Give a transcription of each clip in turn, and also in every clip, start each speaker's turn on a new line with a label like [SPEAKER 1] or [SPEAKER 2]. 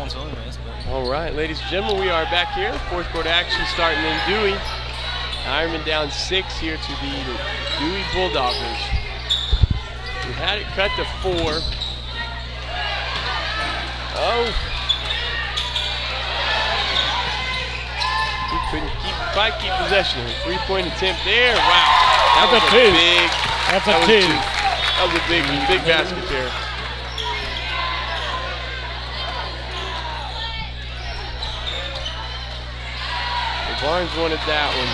[SPEAKER 1] once anyways. But.
[SPEAKER 2] All right, ladies and gentlemen, we are back here. Fourth quarter action starting in Dewey. Ironmen down 6 here to the Dewey Bulldoggers. We had it cut to 4. Oh. We couldn't quite keep possession. 3-point attempt there. Wow. That was a big.
[SPEAKER 3] That's a two.
[SPEAKER 2] That was a big basket there. Barnes wanted that one.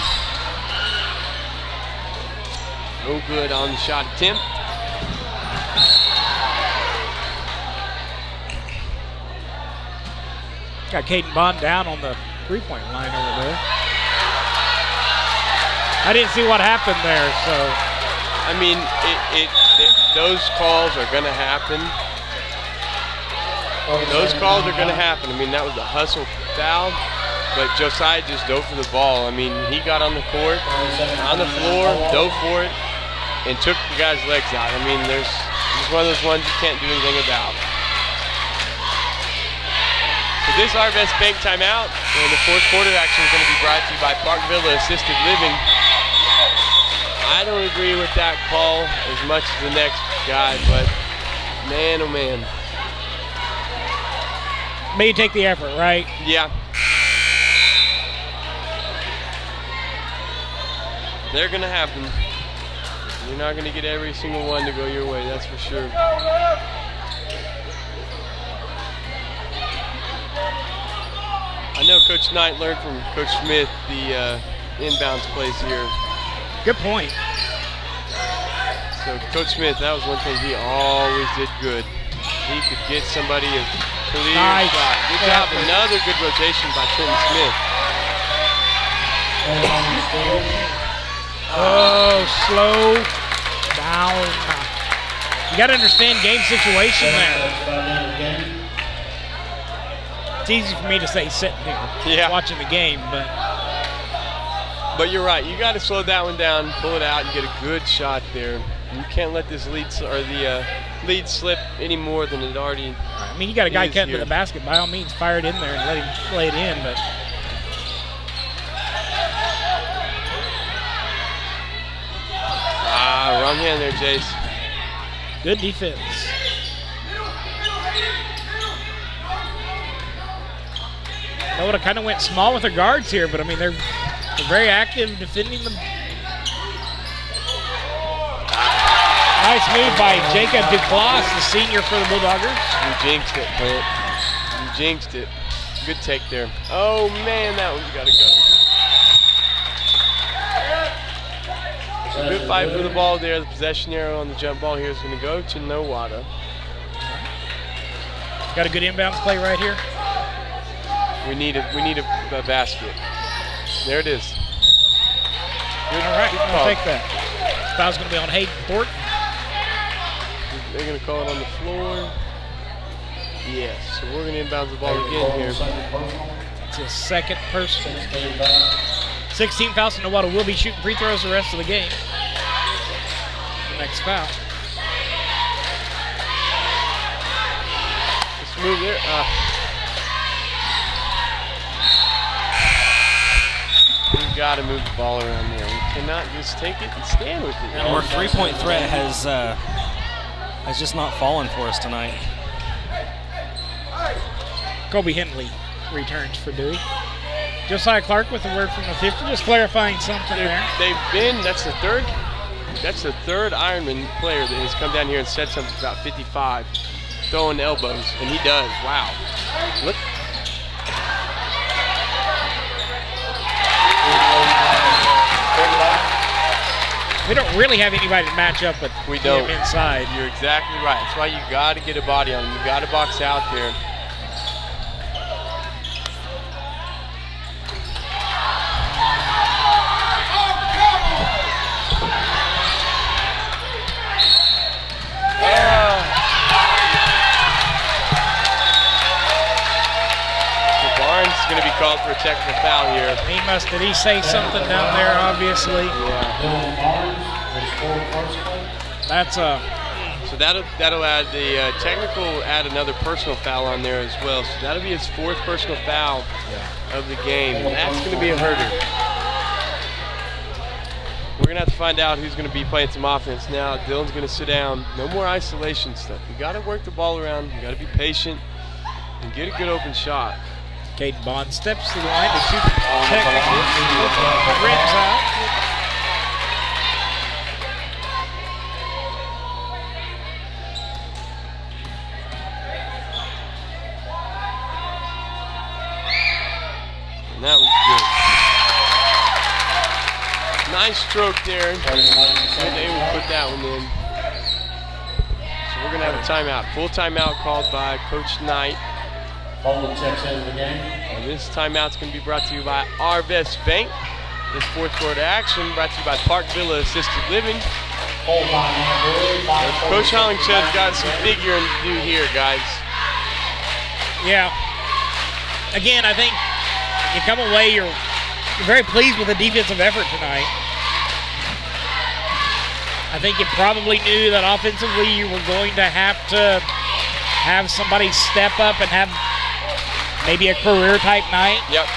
[SPEAKER 2] No good on the shot attempt.
[SPEAKER 3] Got Caden Bond down on the three-point line over there. I didn't see what happened there, so.
[SPEAKER 2] I mean, those calls are going to happen. Those calls are going to happen. I mean, that was a hustle foul, but Josiah just dove for the ball. I mean, he got on the court, on the floor, dove for it, and took the guy's legs out. I mean, it's one of those ones you can't do anything about. So this Arvest Bank timeout, and the fourth quarter action is going to be brought to you by Park Villa Assisted Living. I don't agree with that call as much as the next guy, but man, oh man.
[SPEAKER 3] May you take the effort, right?
[SPEAKER 2] Yeah. They're going to have them. You're not going to get every single one to go your way, that's for sure. I know Coach Knight learned from Coach Smith the inbounds plays here.
[SPEAKER 3] Good point.
[SPEAKER 2] So Coach Smith, that was one thing he always did good. He could get somebody a clear shot. Good job. Another good rotation by Trenton Smith.
[SPEAKER 3] Oh, slow down. You got to understand game situation there. It's easy for me to say sitting here watching the game,
[SPEAKER 2] but you're right. You got to slow that one down, pull it out, and get a good shot there. You can't let this lead lead slip any more than it already.
[SPEAKER 3] I mean, you got a guy cutting to the basket. By all means, fire it in there and let him lay it in. But
[SPEAKER 2] wrong hand there, Jace.
[SPEAKER 3] Good defense. Nowata kind of went small with their guards here, but I mean they're very active defending them. Nice move by Jacob Duclass, the senior for the Bulldoggers.
[SPEAKER 2] You jinxed it, Clint. You jinxed it. Good take there. Oh man, that one's got to go. Good fight for the ball there. The possession arrow on the jump ball here is going to go to Nowata.
[SPEAKER 3] Got a good inbounds play right here.
[SPEAKER 2] We need a basket. There it is.
[SPEAKER 3] Good, all right, we'll take that. Foul's going to be on Hayden Thornton.
[SPEAKER 2] They're going to call it on the floor. Yes, so we're going to inbound the ball again here.
[SPEAKER 3] It's his second personal. 16 fouls, and Nowata will be shooting free throws the rest of the game. The next foul.
[SPEAKER 2] Let's move there. We've got to move the ball around there. We cannot just take it and stand with it.
[SPEAKER 1] And our three-point threat has just not fallen for us tonight.
[SPEAKER 3] Kobe Henley returns for Dewey. Josiah Clark with a word from the 50, just clarifying something there.
[SPEAKER 2] That's the third Ironman player that has come down here and said something about 55, throwing elbows, and he does. Wow. Look.
[SPEAKER 3] We don't really have anybody to match up with him inside.
[SPEAKER 2] You're exactly right. That's why you got to get a body on him. You got to box out there. Going to be called for a technical foul here.
[SPEAKER 3] Did he say something down there, obviously?
[SPEAKER 2] Yeah.
[SPEAKER 3] That's
[SPEAKER 2] So that'll add the technical will add another personal foul on there as well. So that'll be his 4th personal foul of the game. And that's going to be a hurter. We're going to have to find out who's going to be playing some offense now. Dylan's going to sit down. No more isolation stuff. You got to work the ball around. You got to be patient and get a good open shot.
[SPEAKER 3] Caden Bond steps to the line to shoot technically. Rims out.
[SPEAKER 2] And that was good. Nice stroke there. Good able to put that one in. So we're going to have a timeout. Full timeout called by Coach Knight.
[SPEAKER 4] Bowling checks into the game.
[SPEAKER 2] And this timeout's going to be brought to you by Arvest Bank. This 4th quarter action brought to you by Park Villa Assisted Living. Coach Hollingshead's got some figuring to do here, guys.
[SPEAKER 3] Yeah. Again, I think you come away, you're very pleased with the defensive effort tonight. I think you probably knew that offensively you were going to have somebody step up and have maybe a career-type night.
[SPEAKER 2] Yep.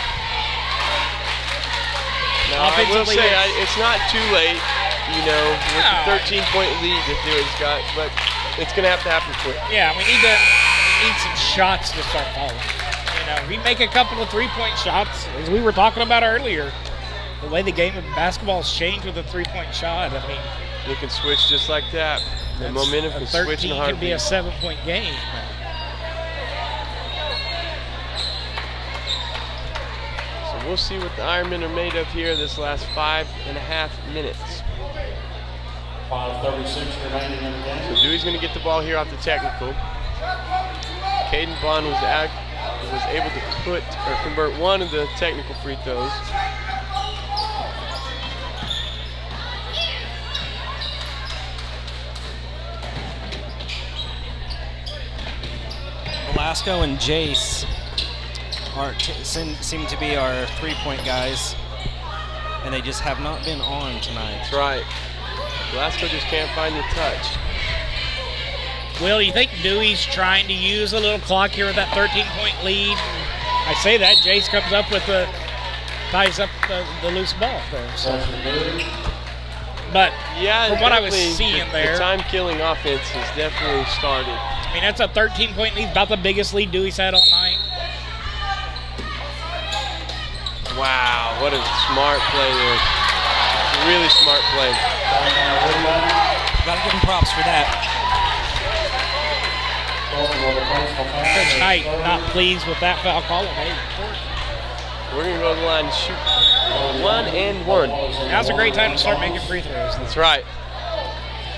[SPEAKER 2] Now, I will say it's not too late, you know, with the 13-point lead that Dewey's got, but it's going to have to happen quick.
[SPEAKER 3] Yeah, we need some shots to start falling. You know, we make a couple of 3-point shots, as we were talking about earlier. The way the game of basketball has changed with a 3-point shot, I mean,
[SPEAKER 2] you can switch just like that. The momentum can switch in a heartbeat.
[SPEAKER 3] Could be a 7-point game.
[SPEAKER 2] So we'll see what the Ironmen are made of here this last 5.5 minutes.
[SPEAKER 4] 5:36 remaining in the game.
[SPEAKER 2] So Dewey's going to get the ball here off the technical. Caden Bond was able to convert one of the technical free throws.
[SPEAKER 1] Velasco and Jace seem to be our 3-point guys, and they just have not been on tonight.
[SPEAKER 2] That's right. Velasco just can't find the touch.
[SPEAKER 3] Will, do you think Dewey's trying to use a little clock here with that 13-point lead? I say that, Jace comes up with ties up the loose ball there. So. But
[SPEAKER 2] yeah,
[SPEAKER 3] from what I was seeing there,
[SPEAKER 2] the time-killing offense has definitely started.
[SPEAKER 3] I mean, that's a 13-point lead, about the biggest lead Dewey's had all night.
[SPEAKER 2] Wow, what a smart play there. Really smart play.
[SPEAKER 1] Gotta give him props for that.
[SPEAKER 3] Coach Knight not pleased with that foul call.
[SPEAKER 2] We're going to go to the line and shoot 1 and 1.
[SPEAKER 3] Now's a great time to start making free throws.
[SPEAKER 2] That's right.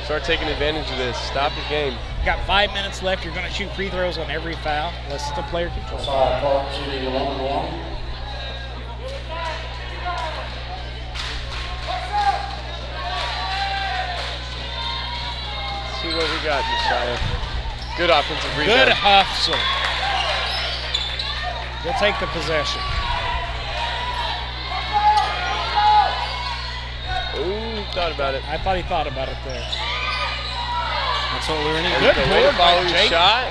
[SPEAKER 2] Start taking advantage of this. Stop the game.
[SPEAKER 3] Got 5 minutes left. You're going to shoot free throws on every foul. Unless it's the player control.
[SPEAKER 2] See what we got, Josiah. Good offensive rebound.
[SPEAKER 3] Good hustle. We'll take the possession.
[SPEAKER 2] Ooh, he thought about it.
[SPEAKER 3] I thought he thought about it there.
[SPEAKER 1] That's what we were needing.
[SPEAKER 3] Good board by Jake.
[SPEAKER 2] Shot.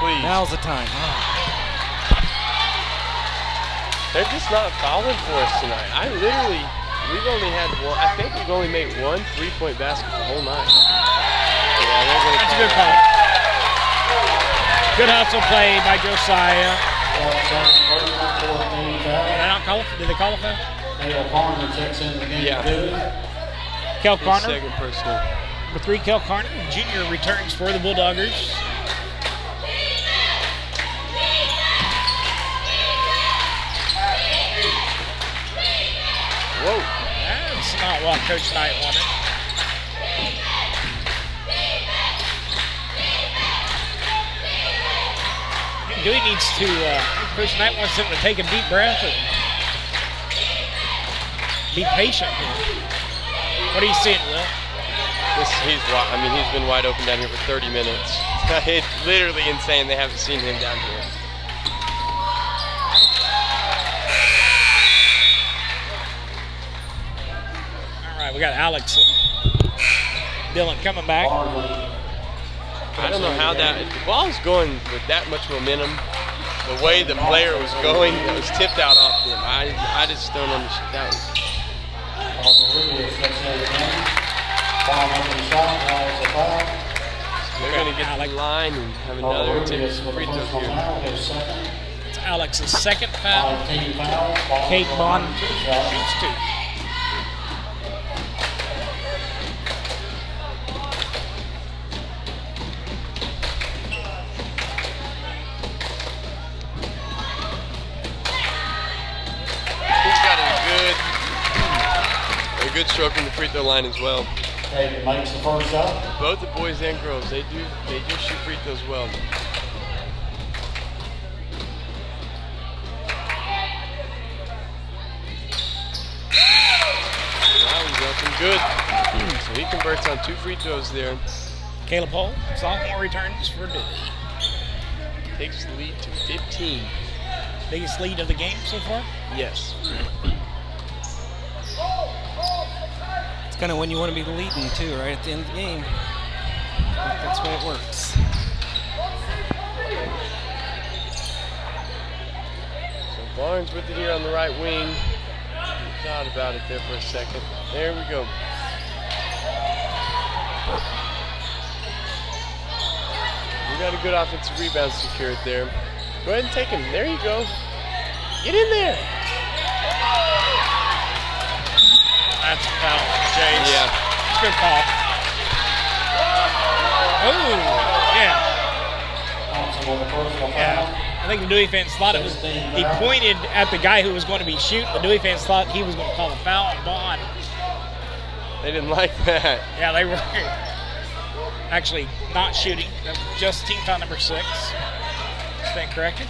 [SPEAKER 2] Please.
[SPEAKER 1] Now's the time.
[SPEAKER 2] They're just not fouling for us tonight. We've only had one. I think we've only made one 3-point basket the whole night. Yeah,
[SPEAKER 3] that's a good call. Good hustle play by Josiah. Did they call a foul?
[SPEAKER 4] Kel Carner checks in the game.
[SPEAKER 2] Yeah.
[SPEAKER 3] Kel Carner.
[SPEAKER 2] Second personal.
[SPEAKER 3] Number 3, Kel Carner, junior, returns for the Bulldoggers.
[SPEAKER 2] Whoa.
[SPEAKER 3] That's not what Coach Knight wanted. Dewey needs to, Coach Knight wants him to take a deep breath and be patient here. What are you seeing, Will?
[SPEAKER 2] He's been wide open down here for 30 minutes. It's literally insane they haven't seen him down here.
[SPEAKER 3] All right, we got Alex Dylan coming back.
[SPEAKER 2] I don't know how that, the ball was going with that much momentum. The way the player was going, it was tipped out off him. I just don't understand. That was. They're going to get the line and have another attempt at free throws here.
[SPEAKER 3] It's Alex's second foul. Kate Bond shoots 2.
[SPEAKER 2] Good stroke from the free throw line as well.
[SPEAKER 4] Hayden makes the first shot.
[SPEAKER 2] Both the boys and girls, they do shoot free throws well. That one's looking good. So he converts on 2 free throws there.
[SPEAKER 3] Caleb Hull, sophomore, returns for Dewey.
[SPEAKER 2] Takes the lead to 15.
[SPEAKER 3] Biggest lead of the game so far?
[SPEAKER 2] Yes.
[SPEAKER 1] It's kind of when you want to be leading too, right at the end of the game. I think that's when it works.
[SPEAKER 2] So Barnes with it here on the right wing. Thought about it there for a second. There we go. We got a good offensive rebound secured there. Go ahead and take him. There you go. Get in there.
[SPEAKER 3] That's a foul, Chase.
[SPEAKER 2] Yeah.
[SPEAKER 3] Good call. Ooh, yeah. Yeah. I think the Dewey fans thought it was, he pointed at the guy who was going to be shooting. The Dewey fans thought he was going to call a foul on Bond.
[SPEAKER 2] They didn't like that.
[SPEAKER 3] Yeah, they were actually not shooting. Just team foul number 6. Stand corrected.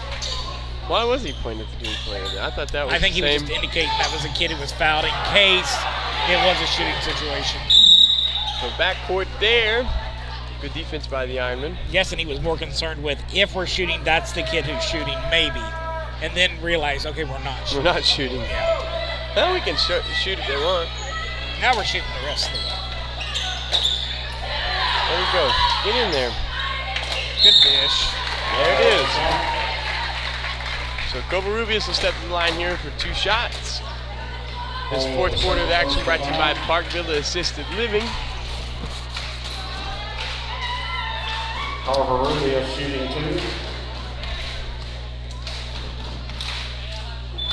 [SPEAKER 2] Why was he pointing at the Dewey player there? I thought that was
[SPEAKER 3] I think
[SPEAKER 2] the
[SPEAKER 3] he
[SPEAKER 2] same.
[SPEAKER 3] was just indicating that was a kid who was fouled in case it was a shooting situation.
[SPEAKER 2] So backcourt there. Good defense by the Ironmen.
[SPEAKER 3] Yes, and he was more concerned with if we're shooting, that's the kid who's shooting, maybe. And then realize, okay, we're not shooting.
[SPEAKER 2] We're not shooting.
[SPEAKER 3] Yeah.
[SPEAKER 2] Well, we can shoot if they want.
[SPEAKER 3] Now we're shooting the rest of the way.
[SPEAKER 2] There we go. Get in there.
[SPEAKER 3] Good dish.
[SPEAKER 2] There it is. So Covarrubias will step to the line here for 2 shots. This 4th quarter of action brought to you by Parkville Assisted Living.
[SPEAKER 4] Covarrubias shooting 2.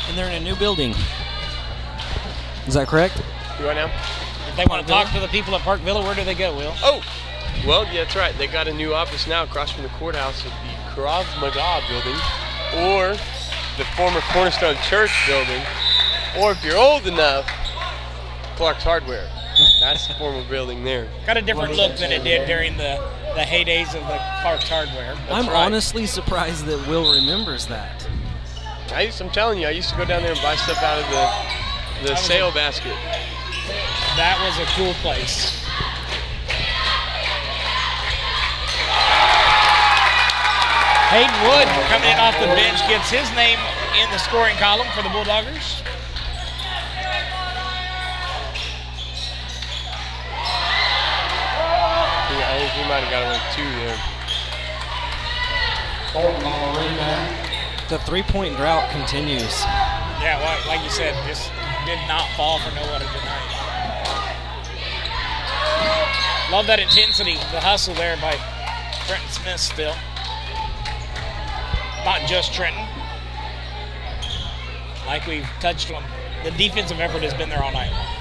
[SPEAKER 1] And they're in a new building. Is that correct?
[SPEAKER 2] You right now?
[SPEAKER 3] If they want to talk to the people at Park Villa, where do they go, Will?
[SPEAKER 2] Oh, well, yeah, that's right. They got a new office now across from the courthouse at the Krav Maga building, or the former Cornerstone Church building, or if you're old enough, Clark's Hardware. That's the former building there.
[SPEAKER 3] Got a different look than it did during the heydays of the Clark's Hardware.
[SPEAKER 1] I'm
[SPEAKER 2] right.
[SPEAKER 1] honestly surprised that Will remembers that.
[SPEAKER 2] I'm telling you, I used to go down there and buy stuff out of the sale basket.
[SPEAKER 3] That was a cool place. Hayden Wood coming in off the bench gets his name in the scoring column for the Bulldoggers.
[SPEAKER 2] I think he might have got away 2 there.
[SPEAKER 4] Thornton on the rebound.
[SPEAKER 1] The 3-point drought continues.
[SPEAKER 3] Yeah, well, like you said, just did not fall for Nowata tonight. Love that intensity, the hustle there by Trenton Smith still. Not just Trenton. Like we've touched on, the defensive effort has been there all night long.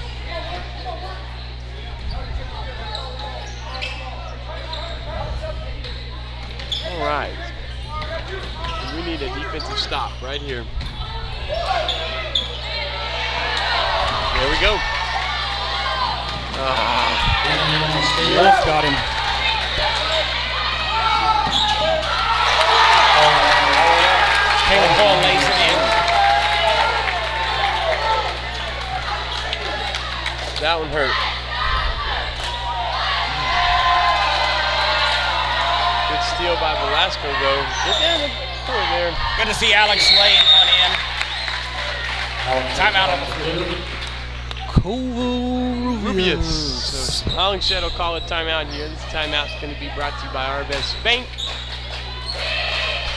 [SPEAKER 2] All right. We need a defensive stop right here. There we go.
[SPEAKER 1] Wolf got him.
[SPEAKER 3] Caleb Hall lays it in.
[SPEAKER 2] That one hurt. Good steal by Velasco, though. Get down the floor there.
[SPEAKER 3] Good to see Alex laying one in. Timeout on the floor.
[SPEAKER 2] Rubius. So Hollingshed will call a timeout here. This timeout's going to be brought to you by Our Best Bank.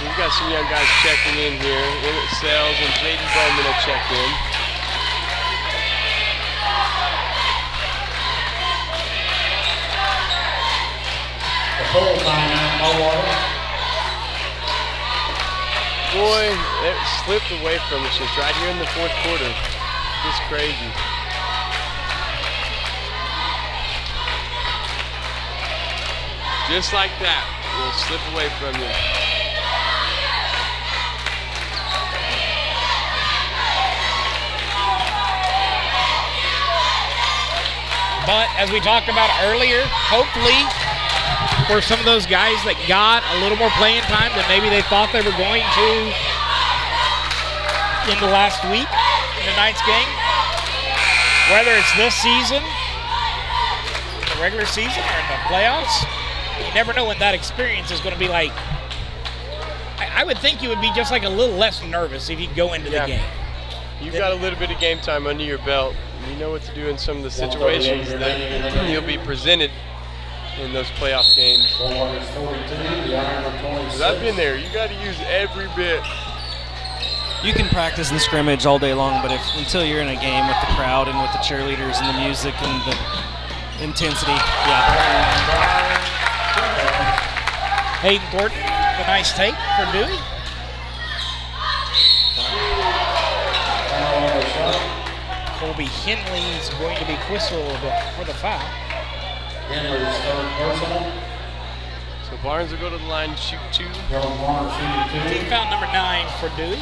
[SPEAKER 2] We've got some young guys checking in here. Emmett Sells and J.D. Bowman will check in.
[SPEAKER 4] The full timeout, Nowata.
[SPEAKER 2] Boy, it slipped away from us just right here in the fourth quarter. Just crazy. Just like that, it'll slip away from you.
[SPEAKER 3] But as we talked about earlier, hopefully for some of those guys that got a little more playing time than maybe they thought they were going to in the last week in tonight's game, whether it's this season, the regular season, or in the playoffs, you never know what that experience is going to be like. I would think you would be just like a little less nervous if you go into the game.
[SPEAKER 2] You've got a little bit of game time under your belt. You know what to do in some of the situations that you'll be presented in those playoff games. Because I've been there. You got to use every bit.
[SPEAKER 1] You can practice and scrimmage all day long, but until you're in a game with the crowd and with the cheerleaders and the music and the intensity, yeah.
[SPEAKER 3] Hayden Thornton, a nice take for Dewey. Colby Henley is going to be whistled for the foul.
[SPEAKER 4] Henley's third personal.
[SPEAKER 2] So Barnes will go to the line and shoot 2.
[SPEAKER 3] Team foul number 9 for Dewey.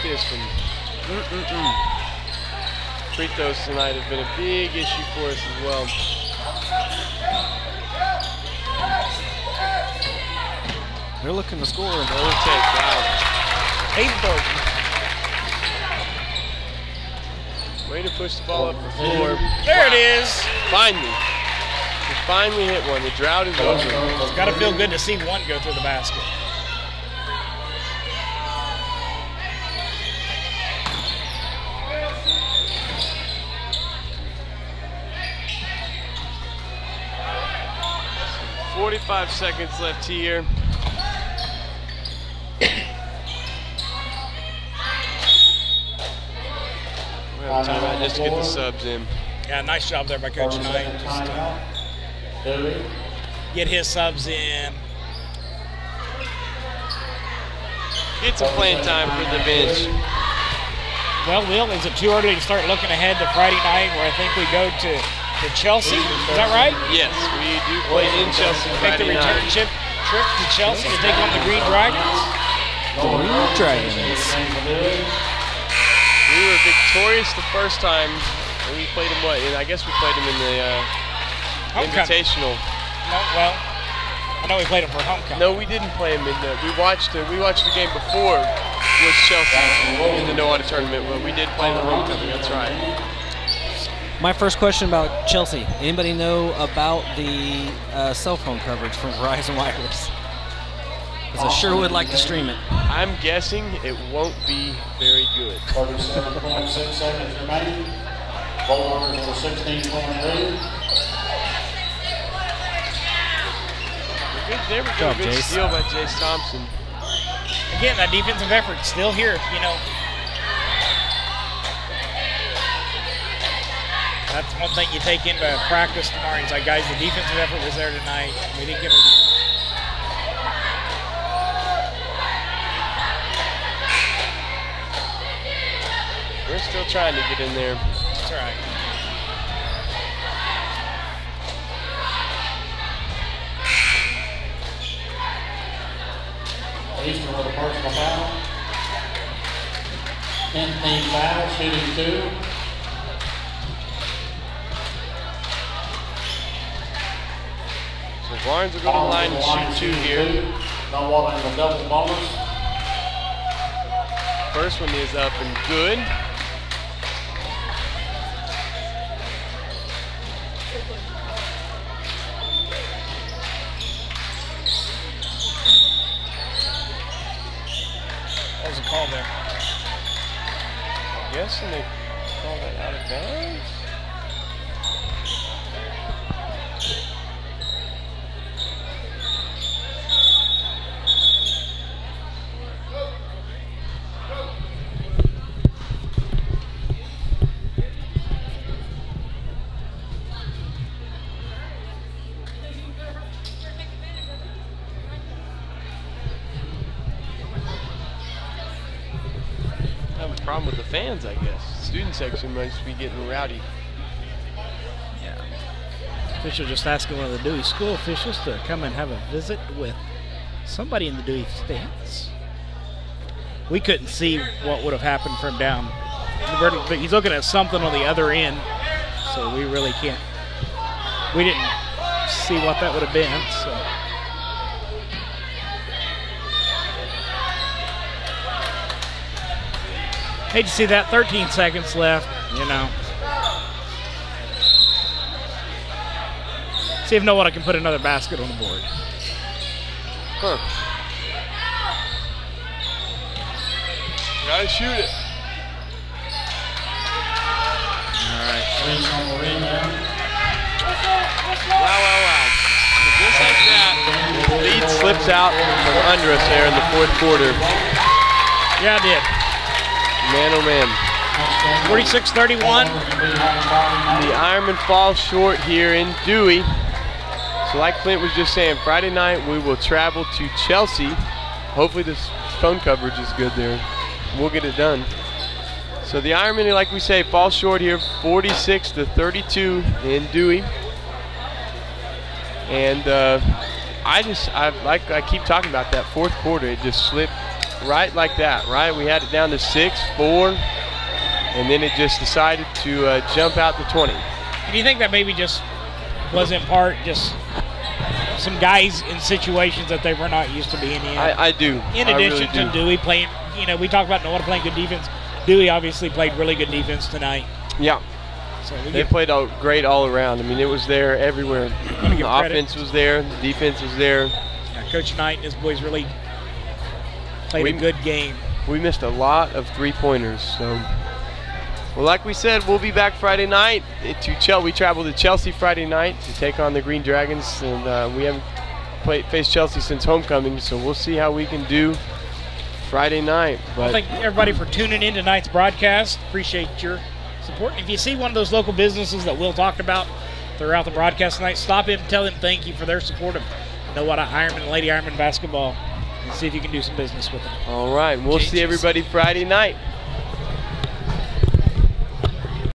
[SPEAKER 2] This one. Free throws tonight have been a big issue for us as well.
[SPEAKER 1] They're looking to score.
[SPEAKER 3] Hayden Thornton.
[SPEAKER 2] Way to push the ball up the floor.
[SPEAKER 3] There it is.
[SPEAKER 2] Finally. We finally hit one. The drought is over.
[SPEAKER 3] It's got to feel good to see one go through the basket.
[SPEAKER 2] So 45 seconds left here. We have time just to get the subs in.
[SPEAKER 3] Yeah, nice job there by Coach Knight. Just get his subs in.
[SPEAKER 2] Get some playing time for the bench.
[SPEAKER 3] Well, Will, is it too early to start looking ahead to Friday night where I think we go to Chelsea? Is that right?
[SPEAKER 2] Yes, we do play in Chelsea
[SPEAKER 3] Make the
[SPEAKER 2] Friday
[SPEAKER 3] return
[SPEAKER 2] night.
[SPEAKER 3] trip to Chelsea to take on the Green Dragons.
[SPEAKER 1] Green Dragons.
[SPEAKER 2] We were victorious the first time, and we played them what? And I guess we played them in the Invitational.
[SPEAKER 3] No, well, I know we played them for homecoming.
[SPEAKER 2] No, we didn't play them in the. We watched the game before was Chelsea in the Nowata tournament, but we did play the homecoming. That's right.
[SPEAKER 1] My first question about Chelsea. Anybody know about the cell phone coverage from Verizon Wireless? Because I sure would like to stream it.
[SPEAKER 2] I'm guessing it won't be very good.
[SPEAKER 4] 37.6 seconds remaining. Ball numbers for 16-point lead.
[SPEAKER 2] There we go. Good steal by Jace Thompson.
[SPEAKER 3] Again, that defensive effort still here, you know. That's one thing you take into practice tomorrow. It's like, guys, the defensive effort was there tonight. We didn't give it.
[SPEAKER 2] We're still trying to get in there.
[SPEAKER 3] That's all right.
[SPEAKER 4] Eastern with a personal foul. 10th team foul, shooting 2.
[SPEAKER 2] So Barnes will go to the line and shoot 2 here.
[SPEAKER 4] Nowata in the double bonus.
[SPEAKER 2] First one is up and good.
[SPEAKER 3] What was the call there?
[SPEAKER 2] I'm guessing they called that out of bounds. Problem with the fans, I guess. Student section must be getting rowdy.
[SPEAKER 3] Yeah. Official just asking one of the Dewey school officials to come and have a visit with somebody in the Dewey stands. We couldn't see what would have happened from down. But he's looking at something on the other end, so we really can't. We didn't see what that would have been. So. Hate to see that. 13 seconds left, you know. See if Nowata can put another basket on the board.
[SPEAKER 2] Huh. Gotta shoot it.
[SPEAKER 3] All right.
[SPEAKER 2] Wow. Just like that, the lead slips out from under us there in the fourth quarter.
[SPEAKER 3] Yeah, it did.
[SPEAKER 2] Man, oh man.
[SPEAKER 3] 46-31.
[SPEAKER 2] The Ironmen fall short here in Dewey. So like Clint was just saying, Friday night we will travel to Chelsea. Hopefully this phone coverage is good there. We'll get it done. So the Ironmen, like we say, fall short here, 46-32 in Dewey. And I keep talking about that fourth quarter. It just slipped right like that, right? We had it down to 6-4, and then it just decided to jump out to 20.
[SPEAKER 3] Do you think that maybe just was in part just some guys in situations that they were not used to being in?
[SPEAKER 2] I do.
[SPEAKER 3] In addition to Dewey playing, you know, we talk about Nowata playing good defense. Dewey obviously played really good defense tonight.
[SPEAKER 2] Yeah.
[SPEAKER 3] So
[SPEAKER 2] they played great all around. I mean, it was there everywhere. The offense was there, the defense was there.
[SPEAKER 3] Yeah, Coach Knight and his boys really played a good game.
[SPEAKER 2] We missed a lot of three-pointers. So, well, like we said, we'll be back Friday night. We travel to Chelsea Friday night to take on the Green Dragons, and we haven't faced Chelsea since homecoming, so we'll see how we can do Friday night. But
[SPEAKER 3] thank everybody for tuning in tonight's broadcast. Appreciate your support. If you see one of those local businesses that Will talked about throughout the broadcast tonight, stop in and tell them thank you for their support of Nowata Ironman and Lady Ironman basketball, and see if you can do some business with them.
[SPEAKER 2] All right. We'll see everybody Friday night.